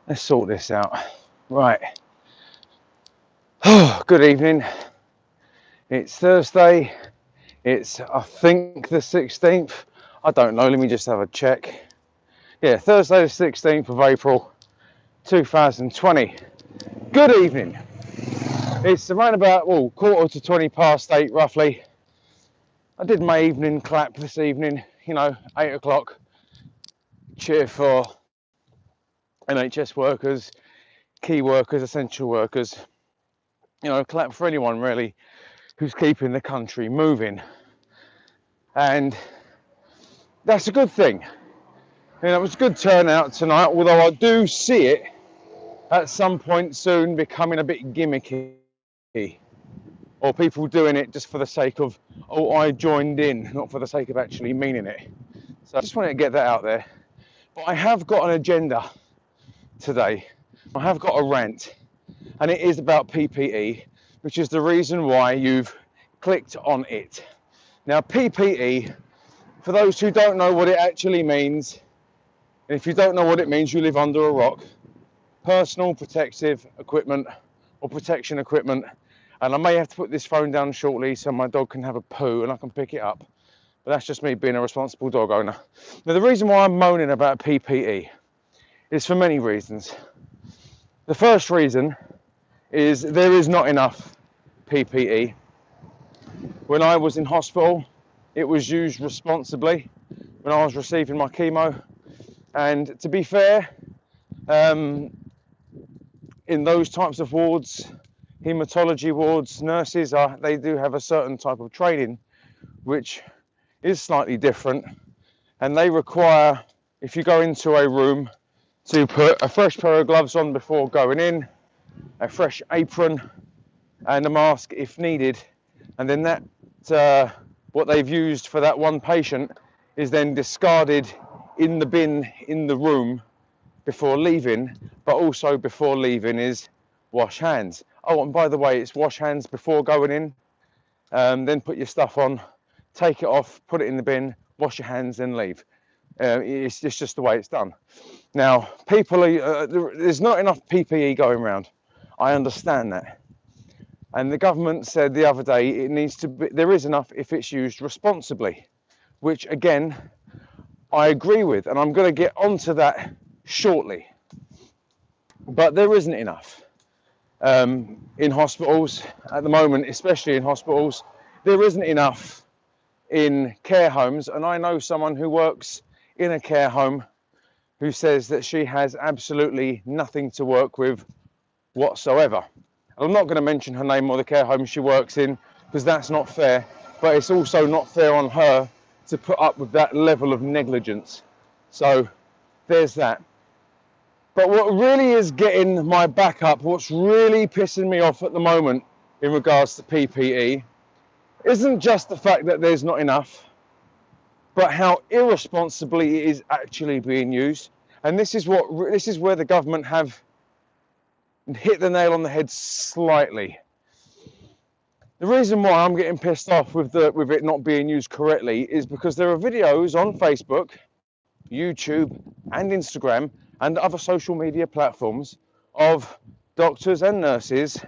Let's sort this out. Right. Oh, good evening. It's Thursday. It's, I think, the 16th. I don't know. Let me just have a check. Yeah, Thursday the 16th of April, 2020. Good evening. It's around about, well, 8:15 roughly. I did my evening clap this evening, 8 o'clock. Cheer for NHS workers, key workers, essential workers. Clap for anyone really who's keeping the country moving. And that's a good thing. It was a good turnout tonight, although I do see it at some point soon becoming a bit gimmicky, or people doing it just for the sake of, oh, I joined in, not for the sake of actually meaning it. So I just wanted to get that out there. But I have got an agenda today. I have got a rant, and it is about PPE, which is the reason why you've clicked on it. Now, PPE, for those who don't know what it actually means, and if you don't know what it means, you live under a rock. Personal protective equipment or protection equipment. And I may have to put this phone down shortly so my dog can have a poo and I can pick it up. But that's just me being a responsible dog owner. Now, the reason why I'm moaning about PPE is for many reasons. The first reason is there is not enough PPE. When I was in hospital, it was used responsibly when I was receiving my chemo. And to be fair, in those types of wards, hematology wards, nurses they do have a certain type of training which is slightly different, and they require, if you go into a room, to put a fresh pair of gloves on before going in, a fresh apron and a mask if needed, and then that what they've used for that one patient is then discarded in the bin in the room before leaving. But also before leaving is wash hands. Oh, and by the way, it's wash hands before going in, then put your stuff on, take it off, put it in the bin, wash your hands, then leave. It's just the way it's done. Now, there's not enough PPE going around. I understand that. And the government said the other day there is enough if it's used responsibly, which again, I agree with, and I'm going to get onto that shortly. But there isn't enough in hospitals at the moment, especially in hospitals. There isn't enough in care homes, and I know someone who works in a care home who says that she has absolutely nothing to work with whatsoever. I'm not going to mention her name or the care home she works in because that's not fair, but it's also not fair on her to put up with that level of negligence. So there's that. But what really is getting my back up, what's really pissing me off at the moment in regards to PPE, isn't just the fact that there's not enough, but how irresponsibly it is actually being used. And this is where the government have hit the nail on the head slightly. The reason why I'm getting pissed off with it not being used correctly is because there are videos on Facebook, YouTube, and Instagram, and other social media platforms of doctors and nurses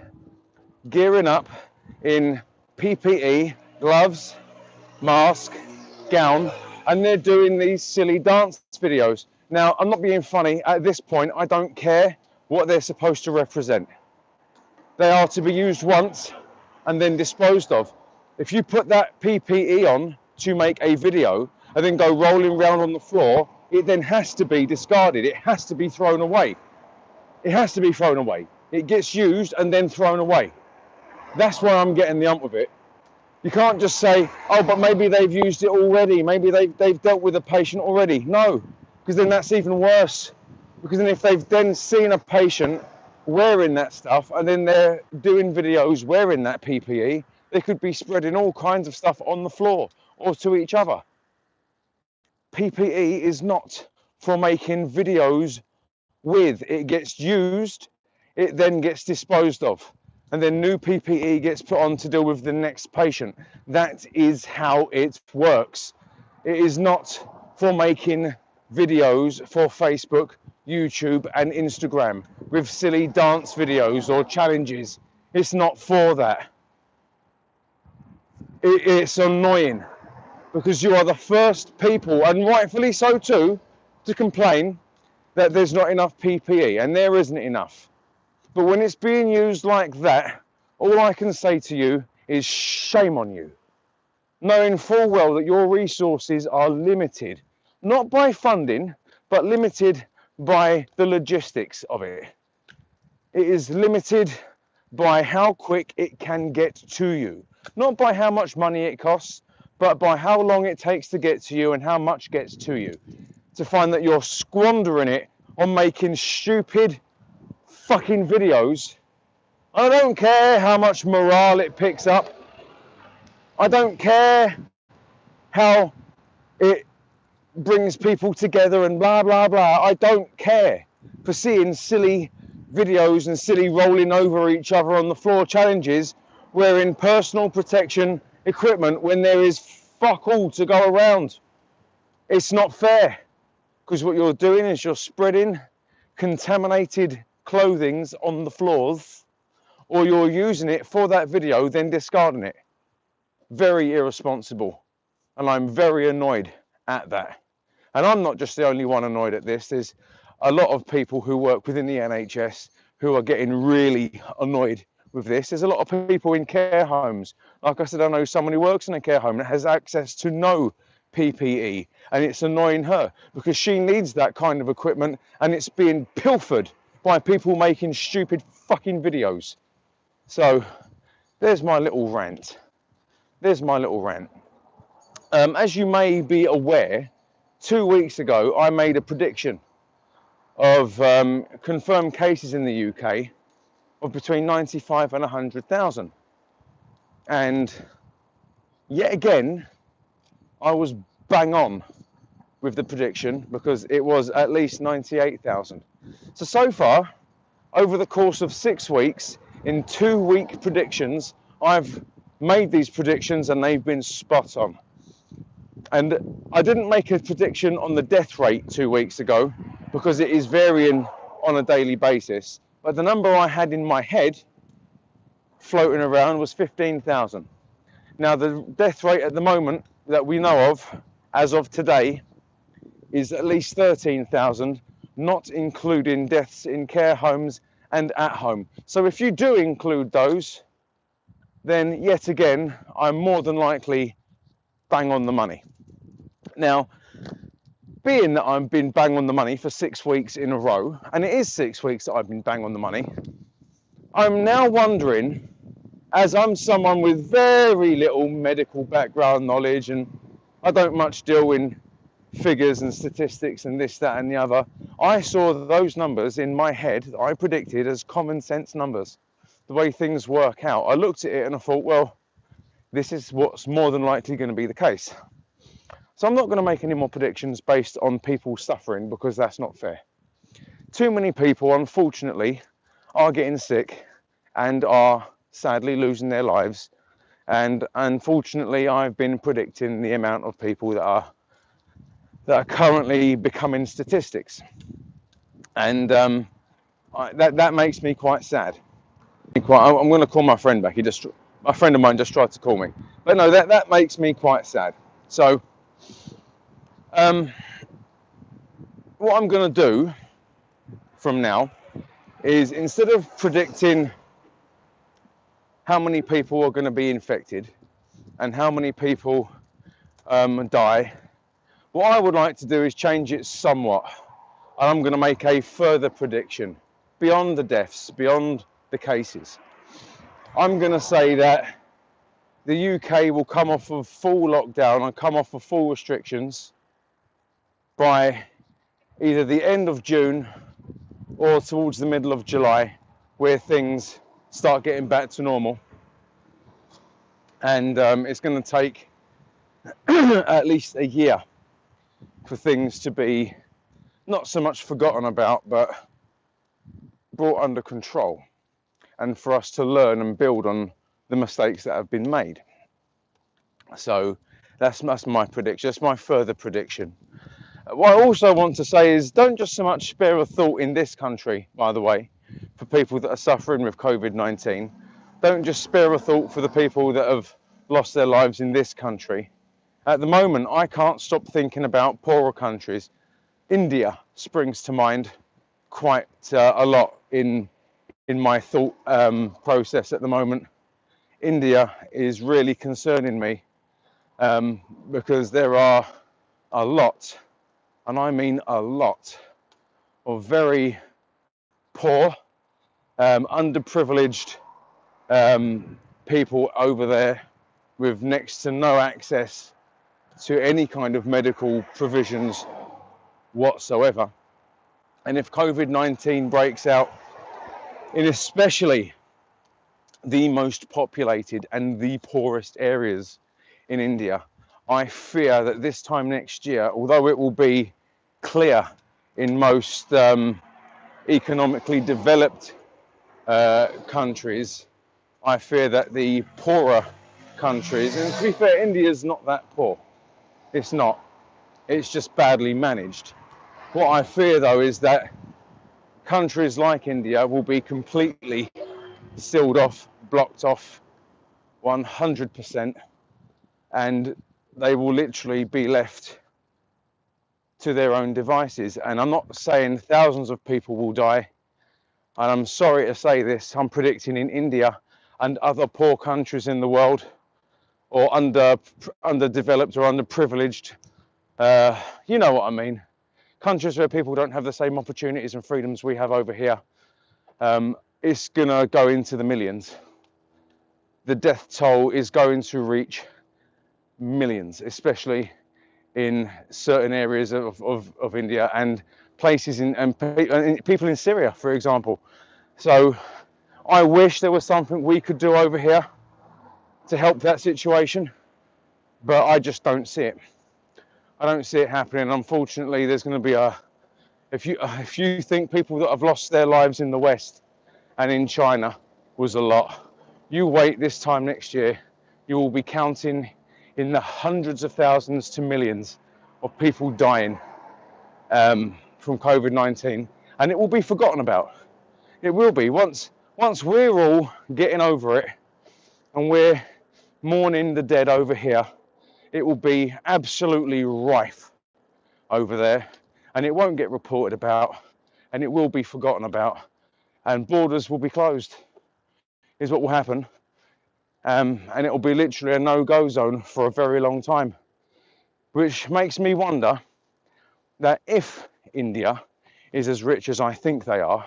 gearing up in PPE, gloves, mask, gown, and they're doing these silly dance videos. Now, I'm not being funny. At this point, I don't care what they're supposed to represent. They are to be used once and then disposed of. If you put that PPE on to make a video and then go rolling around on the floor, it then has to be discarded. It has to be thrown away. It has to be thrown away. It gets used and then thrown away. That's why I'm getting the ump with it. You can't just say, oh, but maybe they've used it already. Maybe they've dealt with a patient already. No, because then that's even worse. Because then if they've then seen a patient wearing that stuff and then they're doing videos wearing that PPE, they could be spreading all kinds of stuff on the floor or to each other. PPE is not for making videos with. It gets used, it then gets disposed of, and then new PPE gets put on to deal with the next patient. That is how it works. It is not for making videos for Facebook YouTube and Instagram with silly dance videos or challenges. It's not for that. It's annoying because you are the first people, and rightfully so too, to complain that there's not enough PPE, and there isn't enough. But when it's being used like that, all I can say to you is shame on you, knowing full well that your resources are limited, not by funding, but limited by the logistics of it. It is limited by how quick it can get to you, not by how much money it costs, but by how long it takes to get to you and how much gets to you. To find that you're squandering it on making stupid fucking videos. I don't care how much morale it picks up. I don't care how it brings people together and blah, blah, blah. I don't care for seeing silly videos and silly rolling over each other on the floor challenges wearing personal protection equipment when there is fuck all to go around. It's not fair, because what you're doing is you're spreading contaminated clothing on the floors, or you're using it for that video, then discarding it. Very irresponsible, and I'm very annoyed at that. And I'm not just the only one annoyed at this. There's a lot of people who work within the NHS who are getting really annoyed with this. There's a lot of people in care homes. Like I said, I know someone who works in a care home that has access to no PPE, and it's annoying her because she needs that kind of equipment, and it's being pilfered by people making stupid fucking videos. So there's my little rant. There's my little rant. As you may be aware, 2 weeks ago, I made a prediction of confirmed cases in the UK of between 95 and 100,000. And yet again, I was bang on with the prediction because it was at least 98,000. So far, over the course of 6 weeks, in 2-week predictions, I've made these predictions and they've been spot on. And I didn't make a prediction on the death rate 2 weeks ago because it is varying on a daily basis. But the number I had in my head floating around was 15,000. Now the death rate at the moment that we know of, as of today, is at least 13,000, not including deaths in care homes and at home. So if you do include those, then yet again, I'm more than likely bang on the money. Now, being that I've been bang on the money for 6 weeks in a row, and it is 6 weeks that I've been bang on the money, I'm now wondering, as I'm someone with very little medical background knowledge, and I don't much deal in figures and statistics and this, that and the other, I saw those numbers in my head that I predicted as common sense numbers, the way things work out. I looked at it and I thought, well, this is what's more than likely going to be the case. So I'm not going to make any more predictions based on people suffering, because that's not fair. Too many people, unfortunately, are getting sick and are sadly losing their lives. And unfortunately, I've been predicting the amount of people that are currently becoming statistics. And that makes me quite sad. I'm going to call my friend back. A friend of mine just tried to call me. But no, that makes me quite sad. So what I'm going to do from now is, instead of predicting how many people are going to be infected and how many people die, what I would like to do is change it somewhat. And I'm going to make a further prediction beyond the deaths, beyond the cases. I'm going to say that the UK will come off of full lockdown and come off of full restrictions by either the end of June or towards the middle of July, where things start getting back to normal. And it's going to take at least a year for things to be not so much forgotten about, but brought under control, and for us to learn and build on the mistakes that have been made. So that's my prediction. That's my further prediction. What I also want to say is don't just so much spare a thought in this country, by the way, for people that are suffering with COVID-19. Don't just spare a thought for the people that have lost their lives in this country. At the moment, I can't stop thinking about poorer countries. India springs to mind quite a lot in my thought process at the moment. India is really concerning me because there are a lot, and I mean a lot, of very poor, underprivileged people over there with next to no access to any kind of medical provisions whatsoever. And if COVID-19 breaks out in especially the most populated and the poorest areas in India, I fear that this time next year, although it will be clear in most economically developed countries, I fear that the poorer countries, and to be fair, India's not that poor. It's not. It's just badly managed. What I fear though is that countries like India will be completely sealed off, blocked off 100%, and they will literally be left to their own devices. And I'm not saying thousands of people will die, and I'm sorry to say this, I'm predicting in India and other poor countries in the world, or underdeveloped or underprivileged, you know what I mean, countries where people don't have the same opportunities and freedoms we have over here, it's gonna go into the millions. The death toll is going to reach millions, especially in certain areas of India and places and people in Syria, for example. So I wish there was something we could do over here to help that situation, but I just don't see it. I don't see it happening. Unfortunately, there's going to be if you think people that have lost their lives in the West and in China was a lot, you wait this time next year, you will be counting in the hundreds of thousands to millions of people dying from COVID-19, and it will be forgotten about. It will be. Once we're all getting over it and we're mourning the dead over here, it will be absolutely rife over there, and it won't get reported about, and it will be forgotten about, and borders will be closed, is what will happen. And it will be literally a no-go zone for a very long time, which makes me wonder that if India is as rich as I think they are,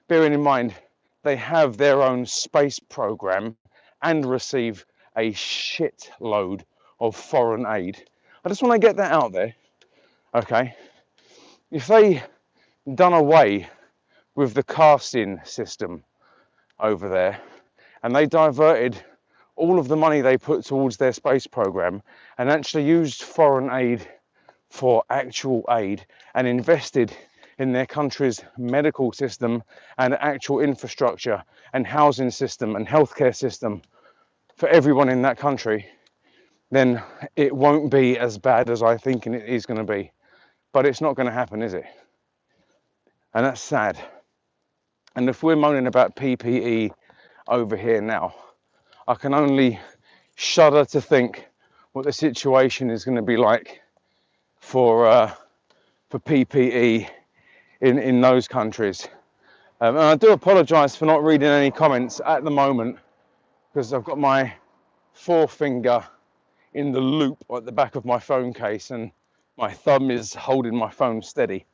bearing in mind they have their own space program and receive a shitload of foreign aid. I just want to get that out there, okay? If they done away with the casting system over there and they diverted all of the money they put towards their space program and actually used foreign aid for actual aid and invested in their country's medical system and actual infrastructure and housing system and healthcare system for everyone in that country, then it won't be as bad as I think it is going to be. But it's not going to happen, is it? And that's sad. And if we're moaning about PPE over here now, I can only shudder to think what the situation is going to be like for PPE in those countries. And I do apologise for not reading any comments at the moment because I've got my forefinger in the loop at the back of my phone case and my thumb is holding my phone steady.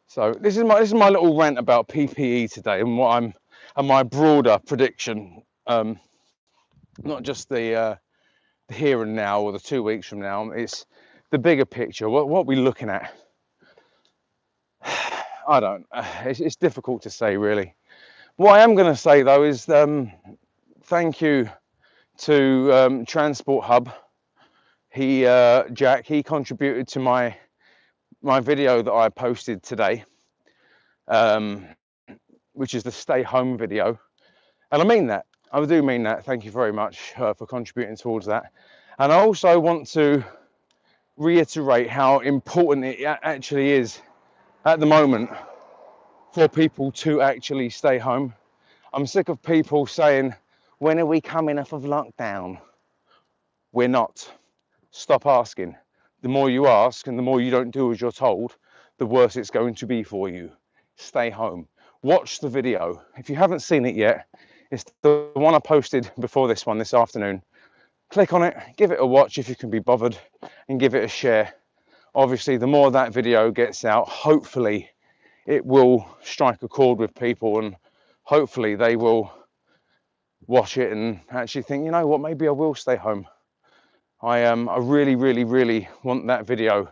So this is my little rant about PPE today and my broader prediction, not just the here and now or the 2 weeks from now. It's the bigger picture. What are we looking at? I don't. It's difficult to say, really. What I am going to say though is thank you to Transport Hub. Jack, he contributed to my video that I posted today, which is the stay home video, and I mean that. I do mean that. Thank you very much for contributing towards that. And I also want to reiterate how important it actually is at the moment for people to actually stay home. I'm sick of people saying, when are we coming off of lockdown? We're not. Stop asking. The more you ask and the more you don't do as you're told, the worse it's going to be for you. Stay home. Watch the video. If you haven't seen it yet, it's the one I posted before this one this afternoon. Click on it, give it a watch if you can be bothered, and give it a share. Obviously, the more that video gets out, hopefully it will strike a chord with people, and hopefully they will watch it and actually think, you know what, maybe I will stay home. I really, really, really want that video,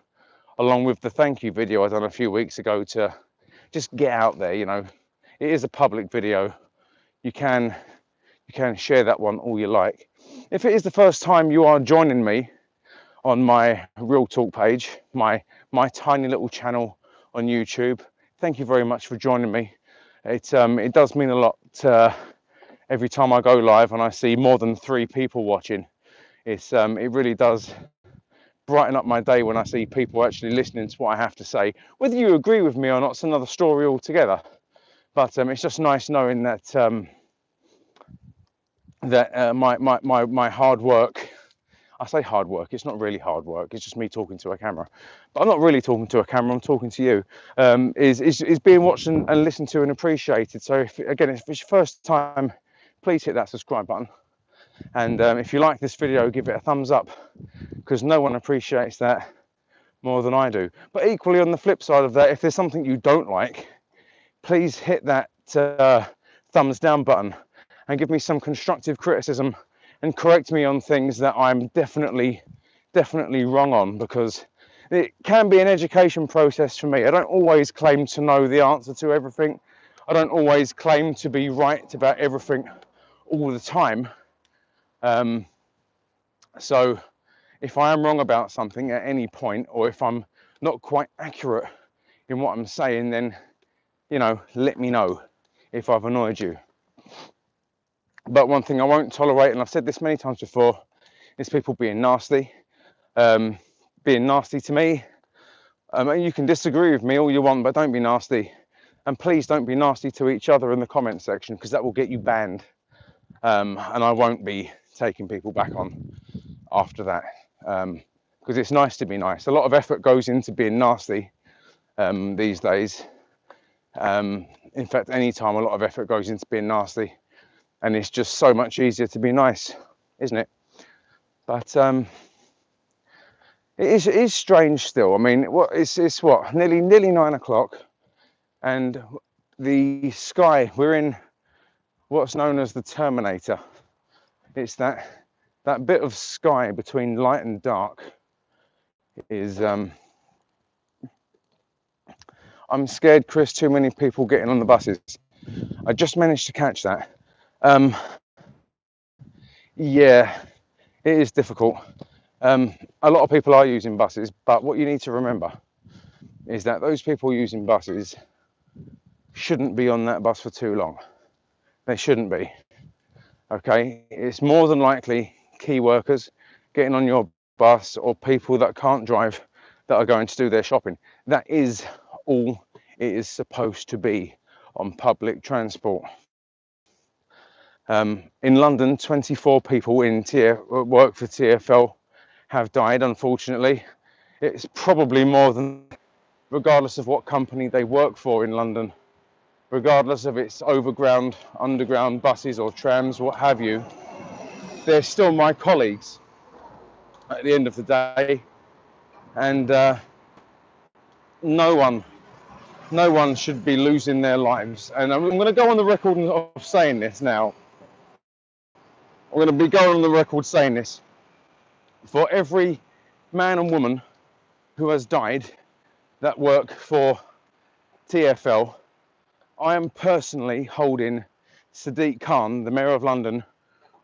along with the thank you video I done a few weeks ago, to just get out there. You know, it is a public video. You can share that one all you like. If it is the first time you are joining me on my Real Talk page, my tiny little channel on YouTube, thank you very much for joining me. It does mean a lot every time I go live and I see more than 3 people watching. It really does brighten up my day when I see people actually listening to what I have to say. Whether you agree with me or not, it's another story altogether. But it's just nice knowing that my hard work, I say hard work, it's not really hard work, it's just me talking to a camera. But I'm not really talking to a camera, I'm talking to you, is being watched and listened to and appreciated. So if it's your first time, please hit that subscribe button. And if you like this video, give it a thumbs up, because no one appreciates that more than I do. But equally, on the flip side of that, if there's something you don't like, please hit that thumbs down button and give me some constructive criticism and correct me on things that I'm definitely wrong on, because it can be an education process for me. I don't always claim to know the answer to everything. I don't always claim to be right about everything all the time. So if I am wrong about something at any point, or if I'm not quite accurate in what I'm saying, then, you know, let me know if I've annoyed you. But one thing I won't tolerate, and I've said this many times before, is people being nasty. Being nasty to me. And you can disagree with me all you want, but don't be nasty. And please don't be nasty to each other in the comment section, because that will get you banned. And I won't be taking people back on after that, because it's nice to be nice. A lot of effort goes into being nasty these days. In fact, anytime, a lot of effort goes into being nasty, and it's just so much easier to be nice, isn't it? But it is strange still. I mean, it's what, nearly 9 o'clock, and the sky, we're in what's known as the Terminator. It's that bit of sky between light and dark is I'm scared, Chris, too many people getting on the buses. I just managed to catch that. Yeah, it is difficult. A lot of people are using buses, but what you need to remember is that those people using buses shouldn't be on that bus for too long. They shouldn't be. Okay, it's more than likely key workers getting on your bus, or people that can't drive that are going to do their shopping. That is all it is supposed to be on public transport. In London, 24 people work for TfL have died, unfortunately. It's probably more than, regardless of what company they work for in London, regardless of its overground, underground buses or trams, what have you. They're still my colleagues at the end of the day, and no one should be losing their lives. And I'm going to go on the record of saying this now. I'm going to be going on the record saying this. For every man and woman who has died that work for TfL, I am personally holding Sadiq Khan, the Mayor of London,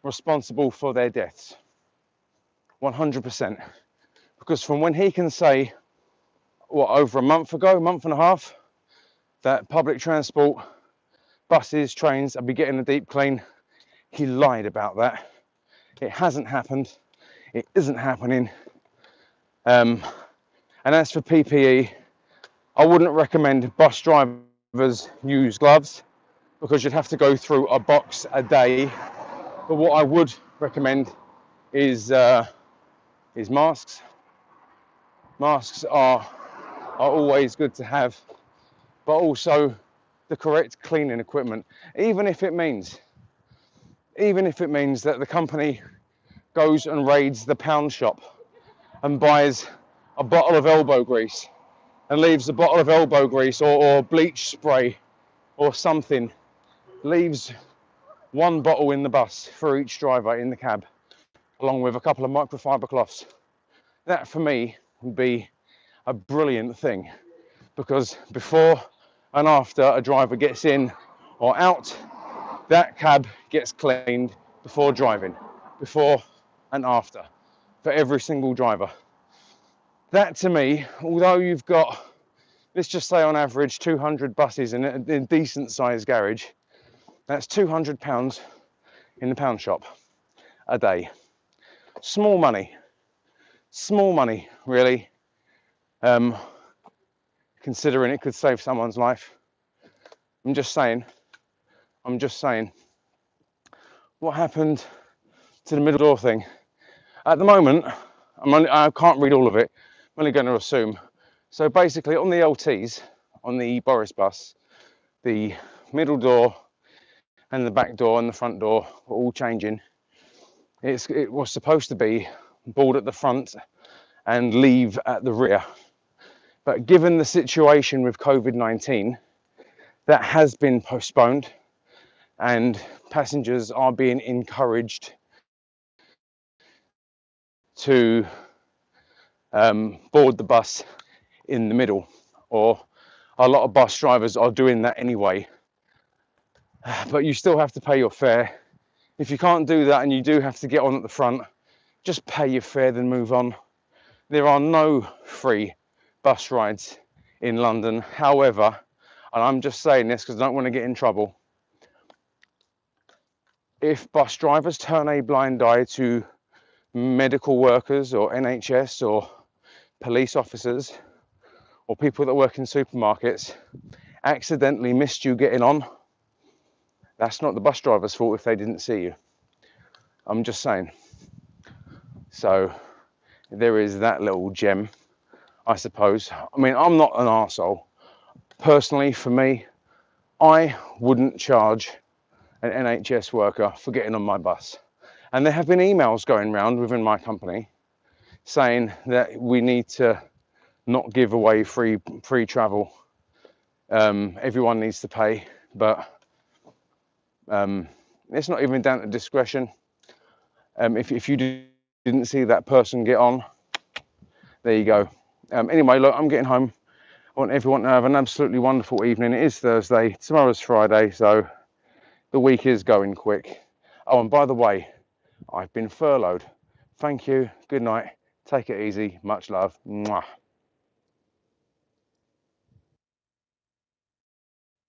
responsible for their deaths. 100%. Because from when he can say, what, over a month ago, month and a half, that public transport, buses, trains, I'll be getting a deep clean, he lied about that. It hasn't happened. It isn't happening. And as for PPE, I wouldn't recommend bus drivers use gloves because you'd have to go through a box a day. But what I would recommend is masks. Masks are always good to have, but also the correct cleaning equipment, even if it means that the company goes and raids the pound shop and buys a bottle of elbow grease and leaves a bottle of elbow grease or bleach spray or something, leaves one bottle in the bus for each driver in the cab, along with a couple of microfiber cloths. That for me would be a brilliant thing, because before and after a driver gets in or out, that cab gets cleaned before driving, before and after, for every single driver. That to me, although you've got, let's just say on average 200 buses in a decent sized garage, that's £200 in the pound shop a day. Small money really, considering it could save someone's life. I'm just saying. What happened to the middle door thing? At the moment, I can't read all of it. I'm only going to assume. So basically on the LTs, on the Boris bus, the middle door and the back door and the front door were all changing. It was supposed to be board at the front and leave at the rear. But given the situation with COVID-19, that has been postponed, and passengers are being encouraged to board the bus in the middle, or a lot of bus drivers are doing that anyway. But you still have to pay your fare. If you can't do that and you do have to get on at the front, just pay your fare, then move on. There are no free bus rides in London. However, and I'm just saying this because I don't want to get in trouble, if bus drivers turn a blind eye to medical workers or NHS or police officers or people that work in supermarkets accidentally missed you getting on, that's not the bus driver's fault if they didn't see you. I'm just saying. So there is that little gem, I suppose. I mean, I'm not an arsehole. Personally, for me, I wouldn't charge an NHS worker for getting on my bus. And there have been emails going around within my company saying that we need to not give away free travel. Everyone needs to pay, but it's not even down to discretion. If you didn't see that person get on, there you go. Anyway, look, I'm getting home. I want everyone to have an absolutely wonderful evening. It is Thursday, tomorrow's Friday, so the week is going quick. Oh, and by the way, I've been furloughed. Thank you, good night, take it easy, much love. Mwah.